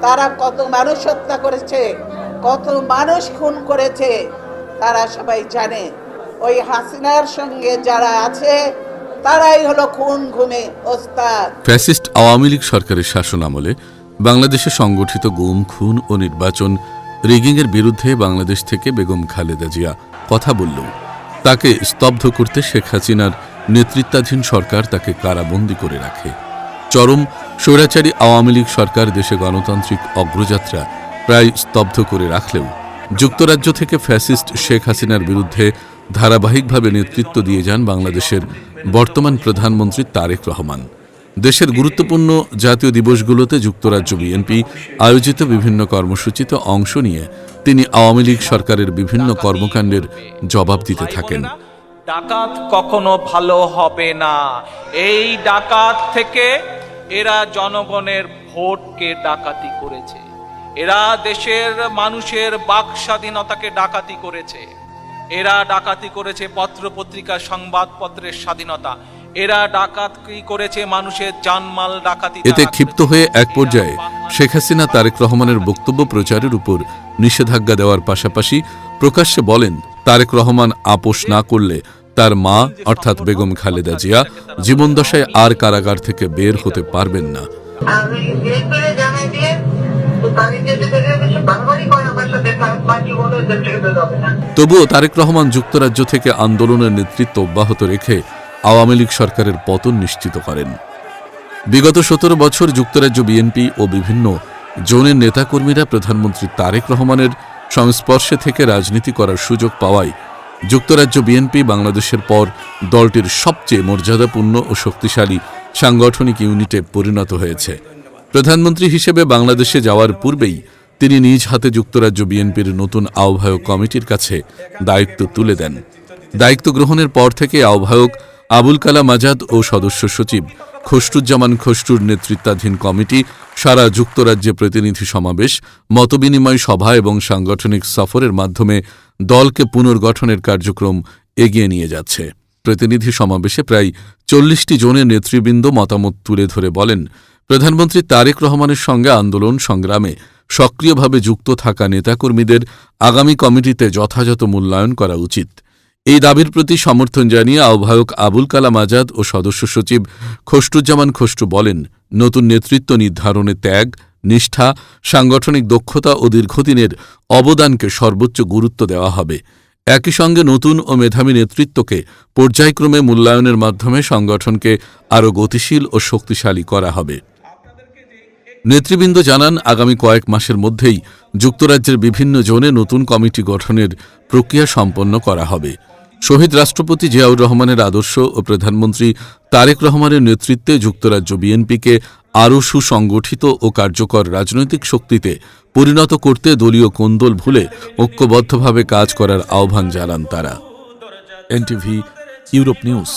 তারা কত মানুষ হত্যা করেছে, কত মানুষ খুন করেছে, তারা সবাই জানে। ওই হাসিনার সঙ্গে যারা আছে তারাই হলো খুন খুনে ওস্তাদ। ফ্যাসিস্ট আওয়ামী লীগ সরকারের শাসন আমলে বাংলাদেশে সংগঠিত গুম, খুন ও নির্বাচন রিগিংয়ের বিরুদ্ধে বাংলাদেশ থেকে বেগম খালেদা জিয়া কথা বললেও তাকে স্তব্ধ করতে শেখ হাসিনার নেতৃত্বাধীন সরকার তাকে কারাবন্দী করে রাখে। চরম স্বৈরাচারী আওয়ামী লীগ সরকার দেশে গণতান্ত্রিক অগ্রযাত্রা প্রায় স্তব্ধ করে রাখলেও যুক্তরাজ্য থেকে ফ্যাসিস্ট শেখ হাসিনার বিরুদ্ধে ধারাবাহিকভাবে নেতৃত্ব দিয়ে যান বাংলাদেশের বর্তমান প্রধানমন্ত্রী তারেক রহমান। দেশের গুরুত্বপূর্ণ জাতীয় দিবসগুলোতে যুক্তরাজ্য বিএনপি আয়োজিত বিভিন্ন কর্মসূচিতে অংশ নিয়ে তিনি আওয়ামী লীগ সরকারের বিভিন্ন কর্মকাণ্ডের জবাব দিতে থাকেন। ডাকাত কখনো ভালো হবে না। এই ডাকাত থেকে এরা জনগণের ভোটকে ডাকাতি করেছে, এরা দেশের মানুষের বাক স্বাধীনতাকে ডাকাতি করেছে, এরা ডাকাতি করেছে পত্র পত্রিকা সংবাদপত্রের স্বাধীনতা, এরা ডাকাতি করেছে মানুষের জানমাল ডাকাতি। এতে ক্ষিপ্ত হয়ে এক পর্যায়ে শেখ হাসিনা তারেক রহমানের বক্তব্য প্রচারের উপর নিষেধাজ্ঞা দেওয়ার পাশাপাশি প্রকাশ্যে বলেন, তারেক রহমান আপোষ না করলে তার মা অর্থাৎ বেগম খালেদা জিয়া জীবনদশায় আর কারাগার থেকে বের হতে পারবেন না। তবুও তারেক রহমান যুক্তরাজ্য থেকে আন্দোলনের নেতৃত্ব অব্যাহত রেখে আওয়ামী লীগ সরকারের পতন নিশ্চিত করেন। বিগত 17 বছর যুক্তরাজ্য বিএনপি ও বিভিন্ন জোনের নেতাকর্মীরা প্রধানমন্ত্রী তারেক রহমানের সংস্পর্শে থেকে রাজনীতি করার সুযোগ পাওয়ায় যুক্তরাজ্য বিএনপি বাংলাদেশের পর দলটির সবচেয়ে মর্যাদাপূর্ণ ও শক্তিশালী সাংগঠনিক ইউনিটে পরিণত হয়েছে। প্রধানমন্ত্রী হিসেবে বাংলাদেশে যাওয়ার পূর্বেই তিনি নিজ হাতে যুক্তরাজ্য বিএনপির নতুন আহ্বায়ক কমিটির কাছে দায়িত্ব তুলে দেন। দায়িত্ব গ্রহণের পর থেকে আহ্বায়ক আবুল কালাম আজাদ ও সদস্য সচিব খসরুজ্জামান খসরুর নেতৃত্বাধীন কমিটি সারা যুক্তরাজ্যে প্রতিনিধি সমাবেশ, মতবিনিময় সভা এবং সাংগঠনিক সফরের মাধ্যমে দলকে পুনর্গঠনের কার্যক্রম এগিয়ে নিয়ে যাচ্ছে। প্রতিনিধি সমাবেশে প্রায় 40টি জোনের নেতৃবৃন্দ মতামত তুলে ধরে বলেন, প্রধানমন্ত্রী তারেক রহমানের সঙ্গে আন্দোলন সংগ্রামে সক্রিয়ভাবে যুক্ত থাকা নেতাকর্মীদের আগামী কমিটিতে যথাযথ মূল্যায়ন করা উচিত। এই দাবির প্রতি সমর্থন জানিয়ে আহ্বায়ক আবুল কালাম আজাদ ও সদস্য সচিব খসরুজ্জামান খসরু বলেন, নতুন নেতৃত্ব নির্ধারণে ত্যাগ, নিষ্ঠা, সাংগঠনিক দক্ষতা ও দীর্ঘদিনের অবদানকে সর্বোচ্চ গুরুত্ব দেওয়া হবে। একই সঙ্গে নতুন ও মেধাবী নেতৃত্বকে পর্যায়ক্রমে মূল্যায়নের মাধ্যমে সংগঠনকে আরও গতিশীল ও শক্তিশালী করা হবে। নেতৃবৃন্দ জানান, আগামী কয়েক মাসের মধ্যেই যুক্তরাজ্যের বিভিন্ন জোনে নতুন কমিটি গঠনের প্রক্রিয়া সম্পন্ন করা হবে। শহীদ রাষ্ট্রপতি জিয়াউর রহমানের আদর্শ ও প্রধানমন্ত্রী তারেক রহমানের নেতৃত্বে যুক্তরাজ্য বিএনপিকে আরও সুসংগঠিত ও কার্যকর রাজনৈতিক শক্তিতে পরিণত করতে দলীয় কোন্দল ভুলে ঐক্যবদ্ধভাবে কাজ করার আহ্বান জানান তারা। NTV, Europe news.